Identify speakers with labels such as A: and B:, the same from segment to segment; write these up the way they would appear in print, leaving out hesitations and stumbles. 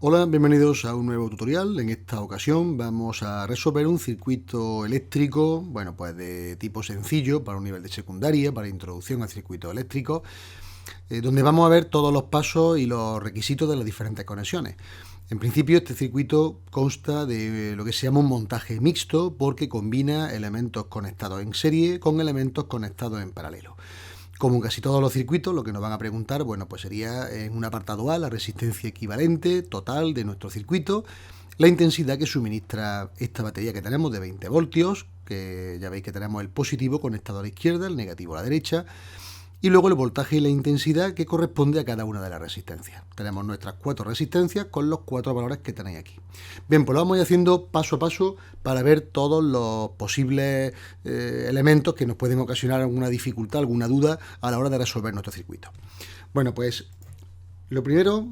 A: Hola, bienvenidos a un nuevo tutorial. En esta ocasión vamos a resolver un circuito eléctrico, bueno, pues de tipo sencillo para un nivel de secundaria, para introducción al circuito eléctrico, donde vamos a ver todos los pasos y los requisitos de las diferentes conexiones. En principio, este circuito consta de lo que se llama un montaje mixto porque combina elementos conectados en serie con elementos conectados en paralelo. Como en casi todos los circuitos, lo que nos van a preguntar, bueno, pues sería en un apartado A la resistencia equivalente total de nuestro circuito, la intensidad que suministra esta batería que tenemos de 20 voltios, que ya veis que tenemos el positivo conectado a la izquierda, el negativo a la derecha, y luego el voltaje y la intensidad que corresponde a cada una de las resistencias. Tenemos nuestras 4 resistencias con los 4 valores que tenéis aquí. Bien, pues lo vamos a ir haciendo paso a paso para ver todos los posibles elementos que nos pueden ocasionar alguna dificultad, alguna duda a la hora de resolver nuestro circuito. Bueno, pues lo primero,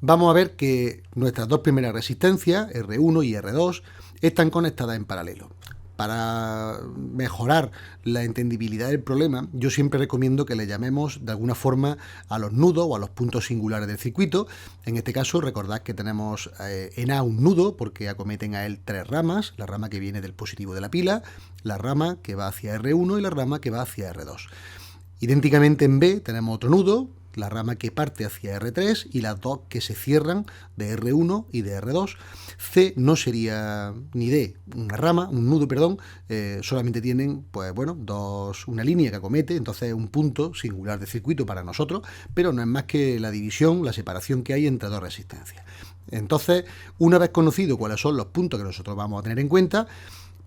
A: vamos a ver que nuestras dos primeras resistencias, R1 y R2, están conectadas en paralelo. Para mejorar la entendibilidad del problema, yo siempre recomiendo que le llamemos de alguna forma a los nudos o a los puntos singulares del circuito. En este caso, recordad que tenemos en A un nudo porque acometen a él 3 ramas, la rama que viene del positivo de la pila, la rama que va hacia R1 y la rama que va hacia R2. Idénticamente en B tenemos otro nudo, la rama que parte hacia R3 y las dos que se cierran de R1 y de R2. C no sería ni D, un nudo, perdón, solamente tienen, pues bueno, una línea que acomete, entonces es un punto singular de circuito para nosotros, pero no es más que la división, la separación que hay entre dos resistencias. Entonces, una vez conocido cuáles son los puntos que nosotros vamos a tener en cuenta,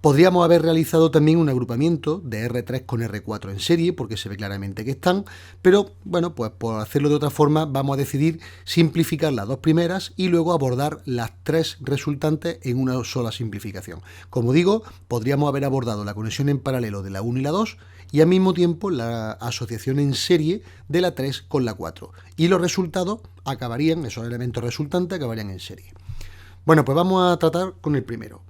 A: podríamos haber realizado también un agrupamiento de R3 con R4 en serie, porque se ve claramente que están, pero bueno, pues por hacerlo de otra forma vamos a decidir simplificar las dos primeras y luego abordar las 3 resultantes en una sola simplificación. Como digo, podríamos haber abordado la conexión en paralelo de la 1 y la 2 y al mismo tiempo la asociación en serie de la 3 con la 4. Y los resultados acabarían, esos elementos resultantes acabarían en serie. Bueno, pues vamos a tratar con el primero.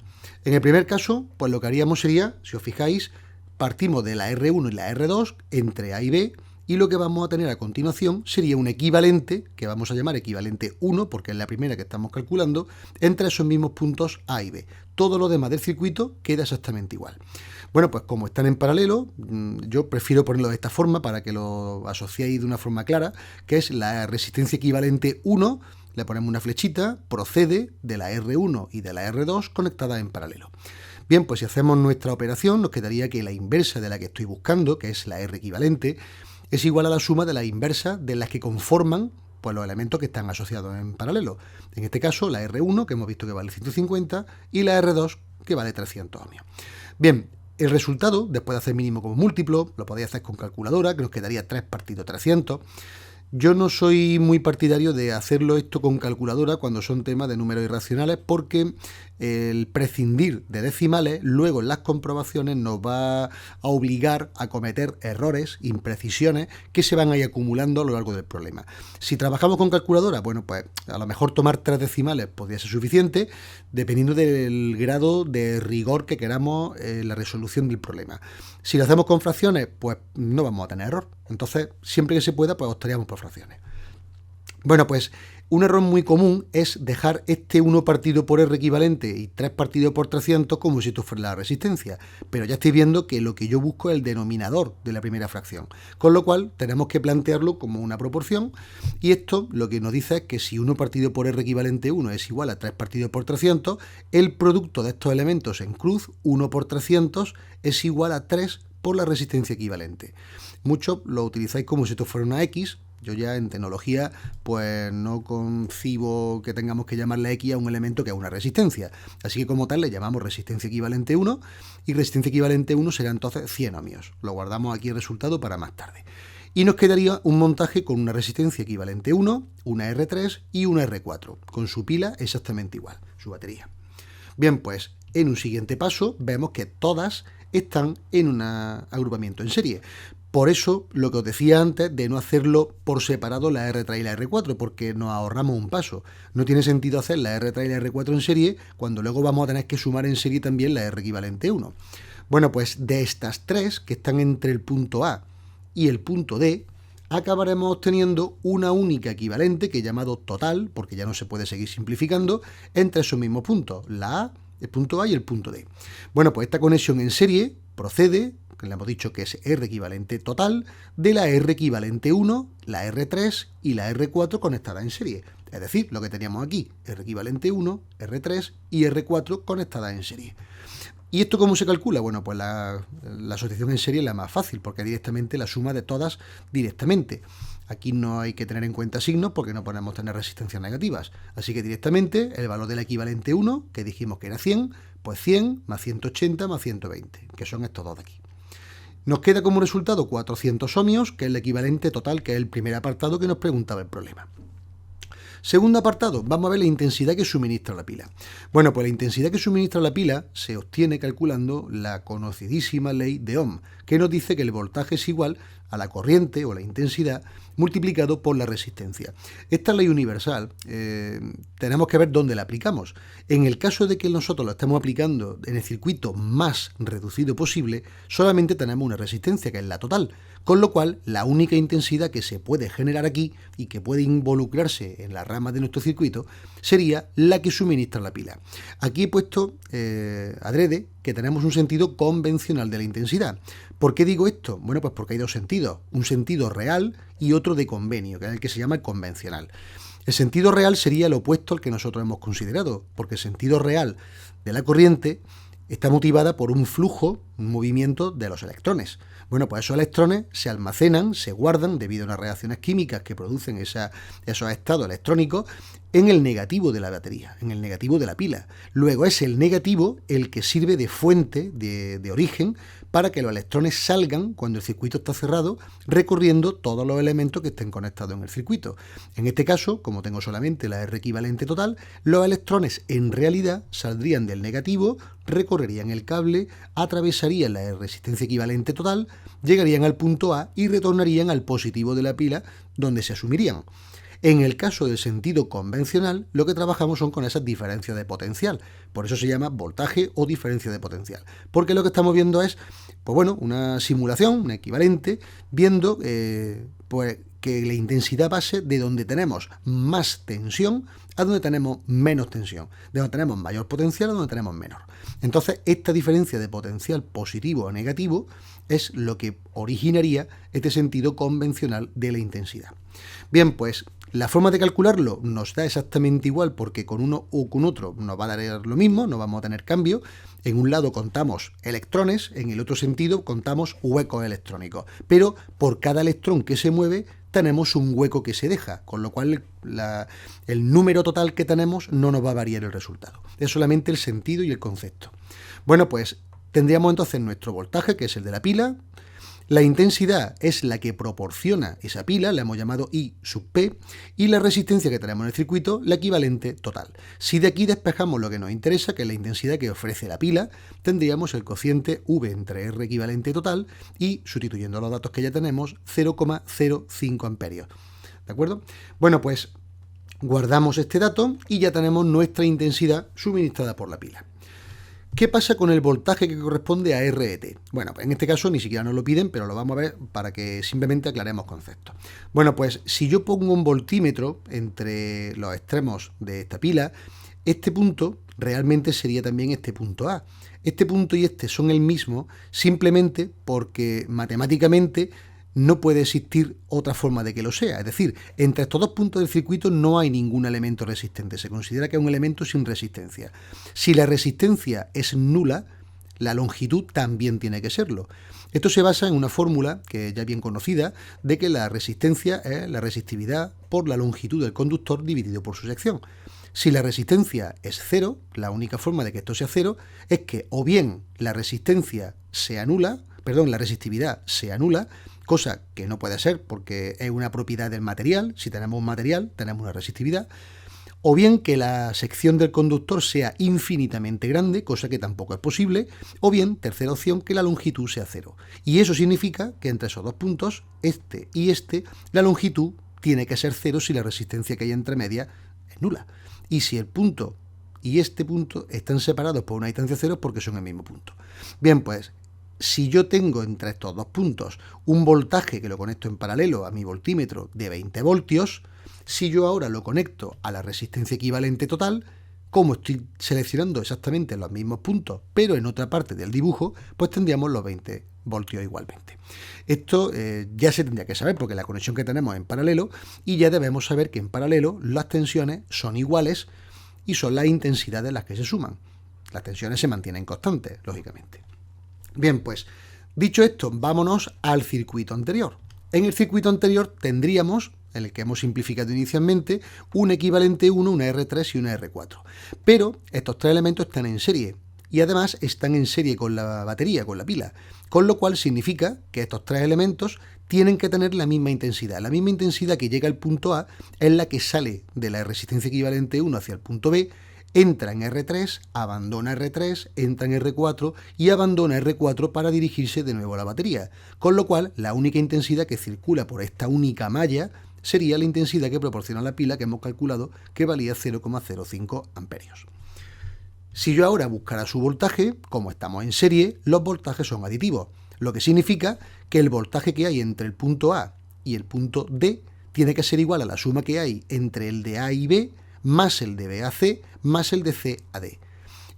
A: En el primer caso, pues lo que haríamos sería, si os fijáis, partimos de la R1 y la R2 entre A y B y lo que vamos a tener a continuación sería un equivalente, que vamos a llamar equivalente 1, porque es la primera que estamos calculando, entre esos mismos puntos A y B. Todo lo demás del circuito queda exactamente igual. Bueno, pues como están en paralelo, yo prefiero ponerlo de esta forma para que lo asociéis de una forma clara, que es la resistencia equivalente 1, le ponemos una flechita, procede de la R1 y de la R2 conectadas en paralelo. Bien, pues si hacemos nuestra operación, nos quedaría que la inversa de la que estoy buscando, que es la R equivalente, es igual a la suma de las inversas de las que conforman pues, los elementos que están asociados en paralelo. En este caso, la R1, que hemos visto que vale 150, y la R2, que vale 300 ohmios. Bien, el resultado, después de hacer mínimo como múltiplo, lo podéis hacer con calculadora, que nos quedaría 3 partido 300. Yo no soy muy partidario de hacerlo esto con calculadora cuando son temas de números irracionales porque el prescindir de decimales luego en las comprobaciones nos va a obligar a cometer errores, imprecisiones que se van a ir acumulando a lo largo del problema. Si trabajamos con calculadora, bueno, pues a lo mejor tomar 3 decimales podría ser suficiente dependiendo del grado de rigor que queramos en la resolución del problema. Si lo hacemos con fracciones, pues no vamos a tener error. Entonces, siempre que se pueda, pues optaríamos por fracciones. Bueno, pues un error muy común es dejar este 1 partido por R equivalente y 3 partido por 300 como si esto fuera la resistencia. Pero ya estáis viendo que lo que yo busco es el denominador de la primera fracción. Con lo cual, tenemos que plantearlo como una proporción. Y esto lo que nos dice es que si 1 partido por R equivalente 1 es igual a 3 partido por 300, el producto de estos elementos en cruz, 1 por 300, es igual a 3 por la resistencia equivalente. Muchos lo utilizáis como si esto fuera una X. Yo ya en tecnología pues no concibo que tengamos que llamarle X a un elemento que a una resistencia. Así que como tal le llamamos resistencia equivalente 1 y resistencia equivalente 1 será entonces 100 ohmios. Lo guardamos aquí el resultado para más tarde. Y nos quedaría un montaje con una resistencia equivalente 1, una R3 y una R4, con su pila exactamente igual, su batería. Bien, pues en un siguiente paso vemos que todas están en un agrupamiento en serie. Por eso, lo que os decía antes de no hacerlo por separado la R3 y la R4, porque nos ahorramos un paso. No tiene sentido hacer la R3 y la R4 en serie cuando luego vamos a tener que sumar en serie también la R equivalente 1. Bueno, pues de estas 3 que están entre el punto A y el punto D, acabaremos obteniendo una única equivalente que he llamado total, porque ya no se puede seguir simplificando, entre esos mismos puntos, la A, el punto A y el punto D. Bueno, pues esta conexión en serie procede, que le hemos dicho que es R equivalente total, de la R equivalente 1, la R3 y la R4 conectadas en serie. Es decir, lo que teníamos aquí, R equivalente 1, R3 y R4 conectadas en serie. ¿Y esto cómo se calcula? Bueno, pues la asociación en serie es la más fácil, porque directamente la suma de todas directamente. Aquí no hay que tener en cuenta signos porque no podemos tener resistencias negativas. Así que directamente el valor del equivalente 1, que dijimos que era 100, pues 100 más 180 más 120, que son estos dos de aquí. Nos queda como resultado 400 ohmios, que es el equivalente total, que es el primer apartado que nos preguntaba el problema. Segundo apartado, vamos a ver la intensidad que suministra la pila. Bueno, pues la intensidad que suministra la pila se obtiene calculando la conocidísima ley de Ohm, que nos dice que el voltaje es igual a la corriente o la intensidad multiplicado por la resistencia. Esta ley universal tenemos que ver dónde la aplicamos. En el caso de que nosotros lo estemos aplicando en el circuito más reducido posible, solamente tenemos una resistencia, que es la total, con lo cual la única intensidad que se puede generar aquí y que puede involucrarse en la rama de nuestro circuito sería la que suministra la pila. Aquí he puesto adrede que tenemos un sentido convencional de la intensidad. ¿Por qué digo esto? Bueno, pues porque hay dos sentidos, un sentido real y otro de convenio, que es el que se llama el convencional. El sentido real sería el opuesto al que nosotros hemos considerado, porque el sentido real de la corriente está motivada por un flujo, un movimiento de los electrones. Bueno, pues esos electrones se almacenan, se guardan debido a unas reacciones químicas que producen esos estados electrónicos en el negativo de la batería, en el negativo de la pila. Luego es el negativo el que sirve de fuente, de origen, para que los electrones salgan cuando el circuito está cerrado, recorriendo todos los elementos que estén conectados en el circuito. En este caso, como tengo solamente la R equivalente total, los electrones en realidad saldrían del negativo, recorrerían el cable, atravesarían la resistencia equivalente total, llegarían al punto A y retornarían al positivo de la pila, donde se asumirían. En el caso del sentido convencional, lo que trabajamos son con esas diferencias de potencial. Por eso se llama voltaje o diferencia de potencial. Porque lo que estamos viendo es, pues bueno, una simulación, un equivalente, viendo pues que la intensidad base de donde tenemos más tensión a donde tenemos menos tensión, de donde tenemos mayor potencial a donde tenemos menor. Entonces, esta diferencia de potencial positivo o negativo es lo que originaría este sentido convencional de la intensidad. Bien, pues la forma de calcularlo nos da exactamente igual, porque con uno o con otro nos va a dar lo mismo, no vamos a tener cambio. En un lado contamos electrones, en el otro sentido contamos huecos electrónicos, pero por cada electrón que se mueve tenemos un hueco que se deja, con lo cual el número total que tenemos no nos va a variar el resultado. Es solamente el sentido y el concepto. Bueno, pues tendríamos entonces nuestro voltaje, que es el de la pila. La intensidad es la que proporciona esa pila, la hemos llamado I sub P, y la resistencia que tenemos en el circuito, la equivalente total. Si de aquí despejamos lo que nos interesa, que es la intensidad que ofrece la pila, tendríamos el cociente V entre R equivalente total y, sustituyendo los datos que ya tenemos, 0,05 amperios. ¿De acuerdo? Bueno, pues guardamos este dato y ya tenemos nuestra intensidad suministrada por la pila. ¿Qué pasa con el voltaje que corresponde a RET? Bueno, pues en este caso ni siquiera nos lo piden, pero lo vamos a ver para que simplemente aclaremos conceptos. Bueno, pues si yo pongo un voltímetro entre los extremos de esta pila, este punto realmente sería también este punto A. Este punto y este son el mismo simplemente porque matemáticamente no puede existir otra forma de que lo sea. Es decir, entre estos dos puntos del circuito no hay ningún elemento resistente. Se considera que es un elemento sin resistencia. Si la resistencia es nula, la longitud también tiene que serlo. Esto se basa en una fórmula que es ya bien conocida, de que la resistencia es la resistividad por la longitud del conductor dividido por su sección. Si la resistencia es cero, la única forma de que esto sea cero es que o bien la resistividad se anula, cosa que no puede ser porque es una propiedad del material. Si tenemos un material, tenemos una resistividad. O bien que la sección del conductor sea infinitamente grande, cosa que tampoco es posible. O bien, tercera opción, que la longitud sea cero. Y eso significa que entre esos dos puntos, este y este, la longitud tiene que ser cero si la resistencia que hay entre medias es nula. Y si el punto y este punto están separados por una distancia cero, porque son el mismo punto. Bien, pues si yo tengo entre estos dos puntos un voltaje que lo conecto en paralelo a mi voltímetro de 20 voltios, si yo ahora lo conecto a la resistencia equivalente total, como estoy seleccionando exactamente los mismos puntos, pero en otra parte del dibujo, pues tendríamos los 20 voltios igualmente. Esto ya se tendría que saber porque la conexión que tenemos en paralelo, y ya debemos saber que en paralelo las tensiones son iguales y son las intensidades las que se suman. Las tensiones se mantienen constantes, lógicamente. Bien, pues dicho esto, vámonos al circuito anterior. En el circuito anterior tendríamos, en el que hemos simplificado inicialmente, un equivalente 1, una R3 y una R4. Pero estos tres elementos están en serie y además están en serie con la batería, con la pila, con lo cual significa que estos tres elementos tienen que tener la misma intensidad. La misma intensidad que llega al punto A es la que sale de la resistencia equivalente 1 hacia el punto B, entra en R3, abandona R3, entra en R4 y abandona R4 para dirigirse de nuevo a la batería. Con lo cual, la única intensidad que circula por esta única malla sería la intensidad que proporciona la pila, que hemos calculado que valía 0,05 amperios. Si yo ahora buscara su voltaje, como estamos en serie, los voltajes son aditivos, lo que significa que el voltaje que hay entre el punto A y el punto D tiene que ser igual a la suma que hay entre el de A y B más el de B a C más el de C a D.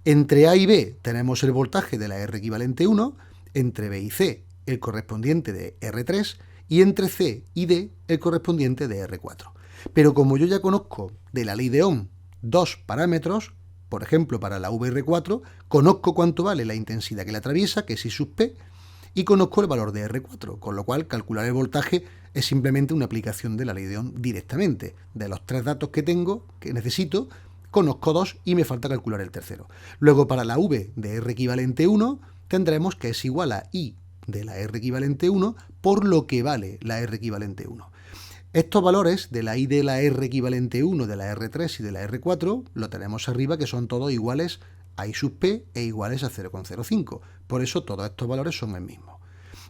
A: Entre A y B tenemos el voltaje de la R equivalente 1, entre B y C el correspondiente de R3 y entre C y D el correspondiente de R4. Pero como yo ya conozco de la ley de Ohm dos parámetros, por ejemplo para la VR4, conozco cuánto vale la intensidad que la atraviesa, que es I sub P, y conozco el valor de R4, con lo cual calcular el voltaje es simplemente una aplicación de la ley de Ohm directamente. De los tres datos que tengo, que necesito, conozco dos y me falta calcular el tercero. Luego para la V de R equivalente 1 tendremos que es igual a I de la R equivalente 1 por lo que vale la R equivalente 1. Estos valores de la I de la R equivalente 1, de la R3 y de la R4 lo tenemos arriba, que son todos iguales a I sub P e iguales a 0,05. Por eso todos estos valores son el mismo.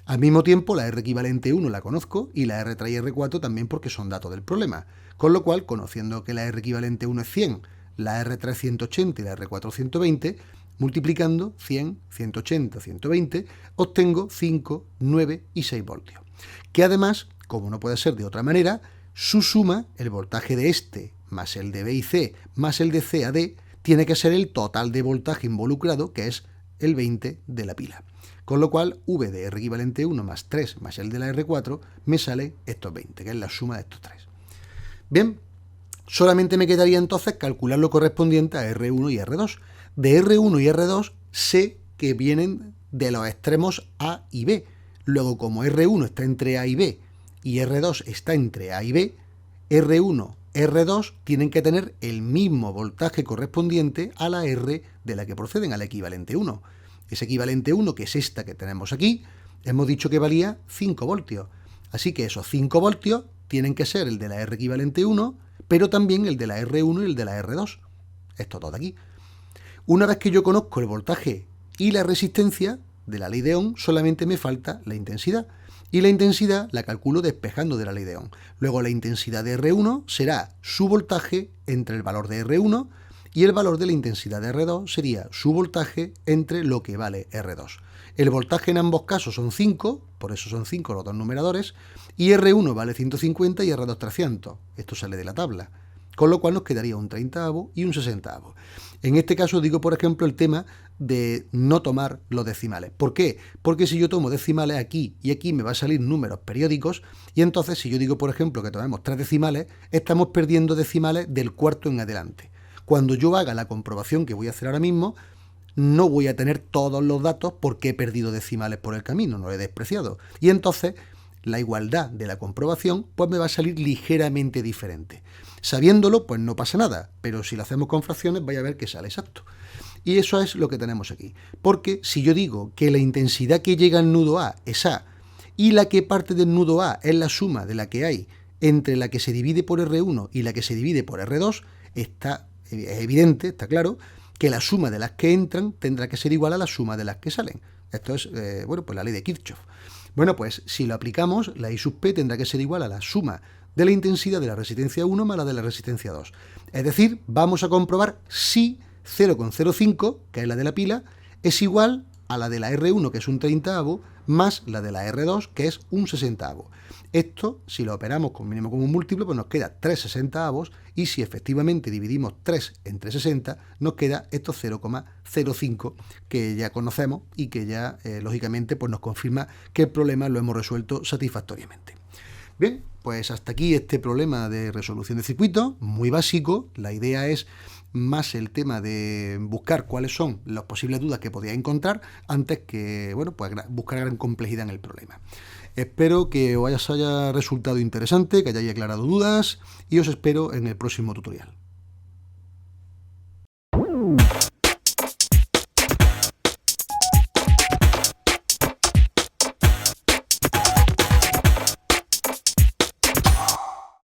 A: Al mismo tiempo, la R equivalente 1 la conozco y la R3 y R4 también porque son datos del problema. Con lo cual, conociendo que la R equivalente 1 es 100, la R3 180 y la R4 120, multiplicando 100, 180, 120, obtengo 5, 9 y 6 voltios. Que además, como no puede ser de otra manera, su suma, el voltaje de este más el de B y C más el de C a D, tiene que ser el total de voltaje involucrado, que es el 20 de la pila. Con lo cual, V de R equivalente 1 más 3 más el de la R4 me sale estos 20, que es la suma de estos tres. Bien, solamente me quedaría entonces calcular lo correspondiente a R1 y R2. De R1 y R2 sé que vienen de los extremos A y B. Luego, como R1 está entre A y B y R2 está entre A y B, R1, R2 tienen que tener el mismo voltaje correspondiente a la R de la que proceden, a la equivalente 1. Ese equivalente 1, que es esta que tenemos aquí, hemos dicho que valía 5 voltios. Así que esos 5 voltios tienen que ser el de la R equivalente 1, pero también el de la R1 y el de la R2. Esto todo aquí. Una vez que yo conozco el voltaje y la resistencia de la ley de Ohm, solamente me falta la intensidad. Y la intensidad la calculo despejando de la ley de Ohm. Luego la intensidad de R1 será su voltaje entre el valor de R1 y el valor de la intensidad de R2 sería su voltaje entre lo que vale R2. El voltaje en ambos casos son 5, por eso son 5 los dos numeradores, y R1 vale 150 y R2 300. Esto sale de la tabla. Con lo cual nos quedaría un 30avo y un 60avo. En este caso digo, por ejemplo, el tema de no tomar los decimales. ¿Por qué? Porque si yo tomo decimales aquí y aquí me va a salir números periódicos y entonces si yo digo, por ejemplo, que tomemos 3 decimales, estamos perdiendo decimales del cuarto en adelante. Cuando yo haga la comprobación que voy a hacer ahora mismo, no voy a tener todos los datos porque he perdido decimales por el camino, no lo he despreciado. Y entonces la igualdad de la comprobación pues me va a salir ligeramente diferente. Sabiéndolo, pues no pasa nada, pero si lo hacemos con fracciones, vais a ver que sale exacto. Y eso es lo que tenemos aquí. Porque si yo digo que la intensidad que llega al nudo A es A, y la que parte del nudo A es la suma de la que hay entre la que se divide por R1 y la que se divide por R2, es evidente, está claro, que la suma de las que entran tendrá que ser igual a la suma de las que salen. Esto es, pues la ley de Kirchhoff. Bueno, pues si lo aplicamos, la I sub P tendrá que ser igual a la suma de la intensidad de la resistencia 1 más la de la resistencia 2. Es decir, vamos a comprobar si 0,05, que es la de la pila, es igual a la de la R1, que es un 30avo, más la de la R2, que es un 60avo. Esto, si lo operamos con mínimo común múltiplo, pues nos queda 3 60avos, y si efectivamente dividimos 3 entre 60, nos queda estos 0,05 que ya conocemos y que ya, lógicamente, pues nos confirma que el problema lo hemos resuelto satisfactoriamente. Bien, pues hasta aquí este problema de resolución de circuitos, muy básico. La idea es más el tema de buscar cuáles son las posibles dudas que podíais encontrar antes que, bueno, pues buscar gran complejidad en el problema. Espero que os haya resultado interesante, que hayáis aclarado dudas, y os espero en el próximo tutorial.